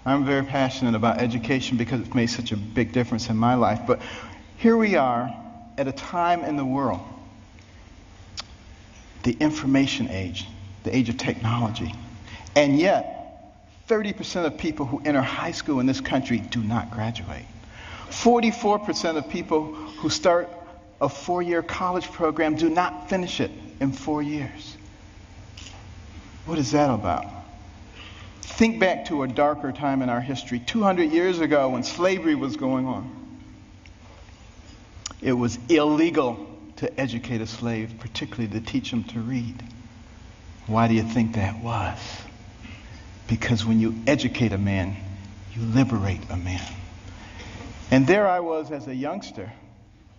I'm very passionate about education because it's made such a big difference in my life. But here we are at a time in the world, the information age, the age of technology. And yet, 30% of people who enter high school in this country do not graduate. 44% of people who start a 4-year college program do not finish it in 4 years. What is that about? Think back to a darker time in our history, 200 years ago when slavery was going on. It was illegal to educate a slave, particularly to teach him to read. Why do you think that was? Because when you educate a man, you liberate a man. And there I was as a youngster,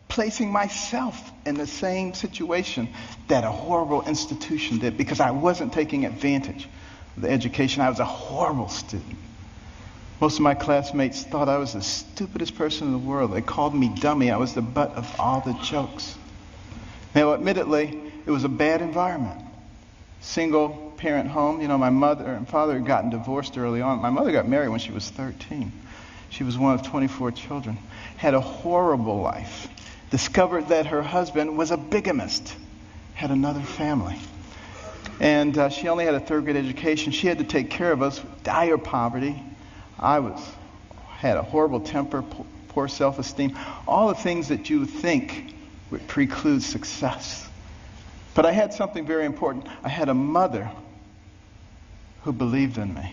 placing myself in the same situation that a horrible institution did, because I wasn't taking advantage of the education. I was a horrible student. Most of my classmates thought I was the stupidest person in the world. They called me dummy. I was the butt of all the jokes. Now, admittedly, it was a bad environment. Single parent home. You know, my mother and father had gotten divorced early on. My mother got married when she was 13. She was one of 24 children. Had a horrible life. Discovered that her husband was a bigamist. Had another family. And she only had a third-grade education. She had to take care of us. Dire poverty. I had a horrible temper, poor self-esteem. All the things that you would think would preclude success. But I had something very important. I had a mother who believed in me.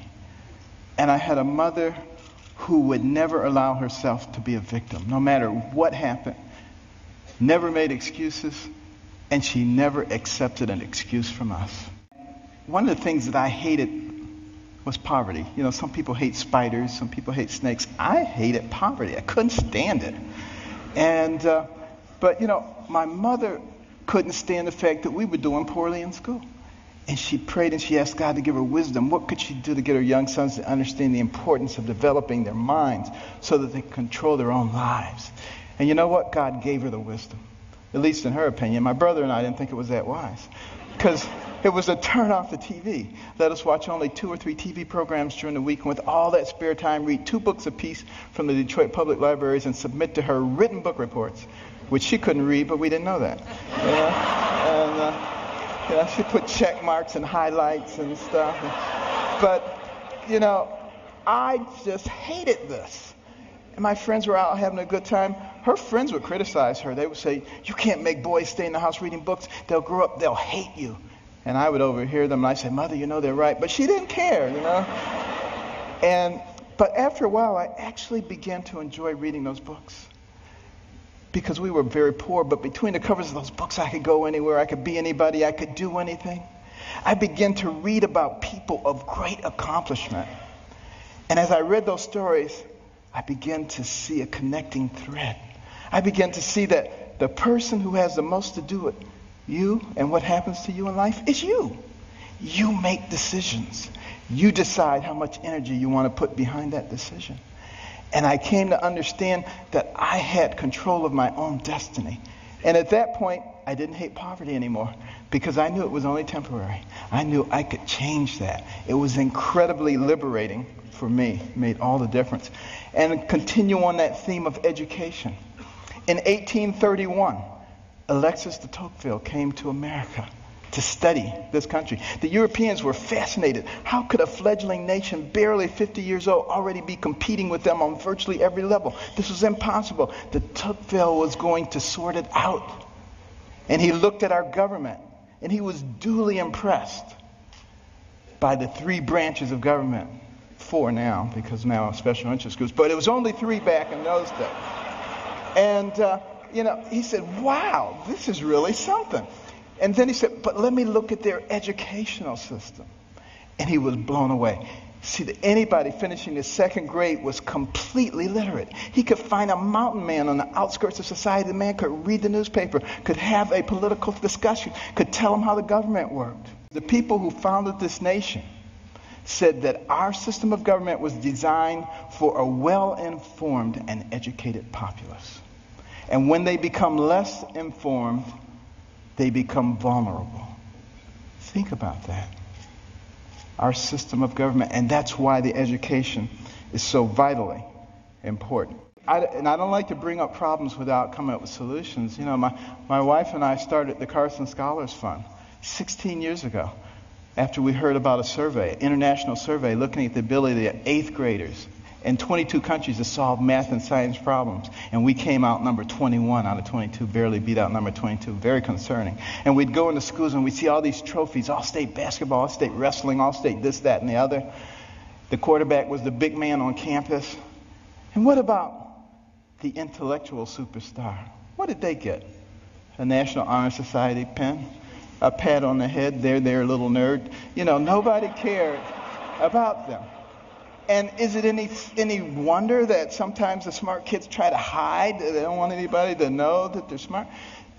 And I had a mother who would never allow herself to be a victim, no matter what happened. Never made excuses, and she never accepted an excuse from us. One of the things that I hated was poverty. You know, some people hate spiders, some people hate snakes. I hated poverty. I couldn't stand it. And, but you know, my mother couldn't stand the fact that we were doing poorly in school. And she prayed and she asked God to give her wisdom. What could she do to get her young sons to understand the importance of developing their minds so that they could control their own lives? And you know what? God gave her the wisdom, at least in her opinion. My brother and I didn't think it was that wise, because it was to turn off the TV. Let us watch only 2 or 3 TV programs during the week, and with all that spare time, read 2 books apiece from the Detroit Public Libraries and submit to her written book reports, which she couldn't read, but we didn't know that. And she put check marks and highlights and stuff. But, you know, I just hated this. And my friends were out having a good time. Her friends would criticize her. They would say, you can't make boys stay in the house reading books. They'll grow up, they'll hate you. And I would overhear them, and I'd say, Mother, you know they're right. But she didn't care, you know. But after a while, I actually began to enjoy reading those books. Because we were very poor, but between the covers of those books, I could go anywhere. I could be anybody. I could do anything. I began to read about people of great accomplishment. And as I read those stories, I began to see a connecting thread. I began to see that the person who has the most to do with you and what happens to you in life is you. You make decisions. You decide how much energy you want to put behind that decision. And I came to understand that I had control of my own destiny. And at that point, I didn't hate poverty anymore, because I knew it was only temporary. I knew I could change that. It was incredibly liberating for me. It made all the difference. And continue on that theme of education. In 1831, Alexis de Tocqueville came to America to study this country. The Europeans were fascinated. How could a fledgling nation, barely 50 years old, already be competing with them on virtually every level? This was impossible. De Tocqueville was going to sort it out. And he looked at our government, and he was duly impressed by the 3 branches of government. 4 now, because now special interest groups, but it was only 3 back in those days. And, he said, wow, this is really something. And then he said, but let me look at their educational system. And he was blown away. See, that anybody finishing the 2nd grade was completely literate. He could find a mountain man on the outskirts of society. The man could read the newspaper, could have a political discussion, could tell him how the government worked. The people who founded this nation said that our system of government was designed for a well-informed and educated populace. And when they become less informed, they become vulnerable. Think about that. Our system of government, and that's why the education is so vitally important. And I don't like to bring up problems without coming up with solutions. You know, my wife and I started the Carson Scholars Fund 16 years ago after we heard about a survey, an international survey, looking at the ability of 8th graders in 22 countries to solve math and science problems. And we came out number 21 out of 22, barely beat out number 22, very concerning. And we'd go into schools and we'd see all these trophies, all-state basketball, all-state wrestling, all-state this, that, and the other. The quarterback was the big man on campus. And what about the intellectual superstar? What did they get? A National Honor Society pin? A pat on the head, there, little nerd. You know, nobody cared about them. And is it any wonder that sometimes the smart kids try to hide? They don't want anybody to know that they're smart.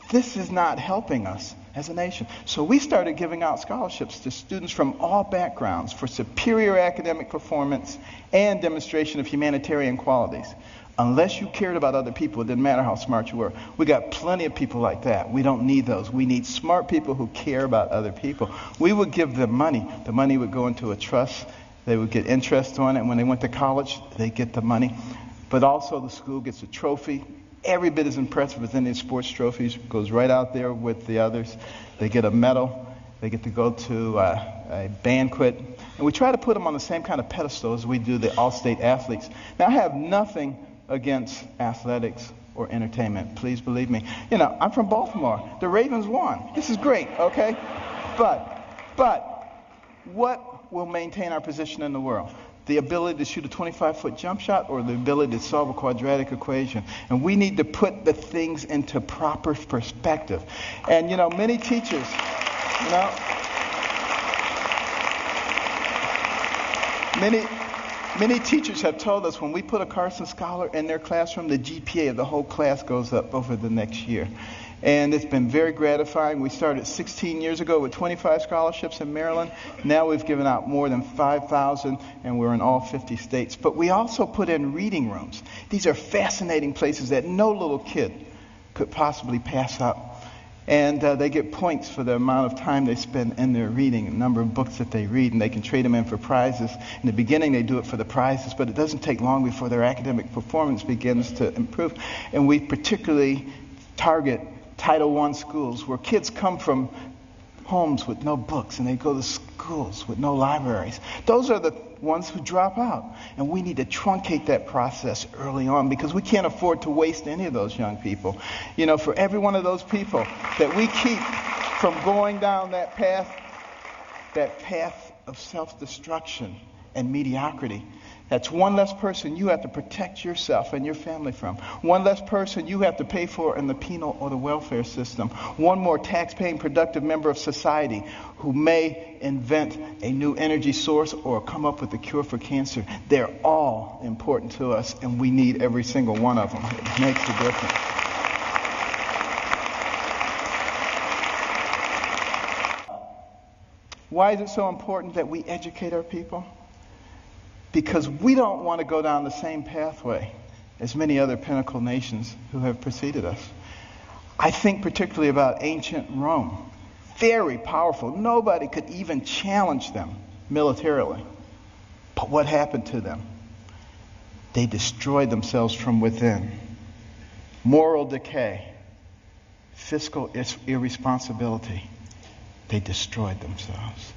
This is not helping us as a nation. So we started giving out scholarships to students from all backgrounds for superior academic performance and demonstration of humanitarian qualities. Unless you cared about other people, it didn't matter how smart you were. We got plenty of people like that. We don't need those. We need smart people who care about other people. We would give them money. The money would go into a trust. They would get interest on it. When they went to college, they get the money. But also the school gets a trophy. Every bit as impressive as any sports trophies. Goes right out there with the others. They get a medal. They get to go to a banquet. And we try to put them on the same kind of pedestal as we do the all-state athletes. Now, I have nothing against athletics or entertainment. Please believe me. You know, I'm from Baltimore. The Ravens won. This is great, okay? But what will maintain our position in the world? The ability to shoot a 25-foot jump shot or the ability to solve a quadratic equation? And we need to put the things into proper perspective. And, you know, many teachers, you know, Many teachers have told us when we put a Carson Scholar in their classroom, the GPA of the whole class goes up over the next year. And it's been very gratifying. We started 16 years ago with 25 scholarships in Maryland. Now we've given out more than 5,000, and we're in all 50 states. But we also put in reading rooms. These are fascinating places that no little kid could possibly pass up. And they get points for the amount of time they spend in their reading, the number of books that they read, and they can trade them in for prizes. In the beginning, they do it for the prizes, but it doesn't take long before their academic performance begins to improve. And we particularly target Title I schools where kids come from homes with no books and they go to schools with no libraries. Those are the ones who drop out. And we need to truncate that process early on because we can't afford to waste any of those young people. You know, for every one of those people that we keep from going down that path of self-destruction and mediocrity, that's one less person you have to protect yourself and your family from. One less person you have to pay for in the penal or the welfare system. One more tax-paying productive member of society who may invent a new energy source or come up with a cure for cancer. They're all important to us, and we need every single one of them. It makes a difference. Why is it so important that we educate our people? Because we don't want to go down the same pathway as many other pinnacle nations who have preceded us. I think particularly about ancient Rome. Very powerful. Nobody could even challenge them militarily. But what happened to them? They destroyed themselves from within. Moral decay, fiscal irresponsibility. They destroyed themselves.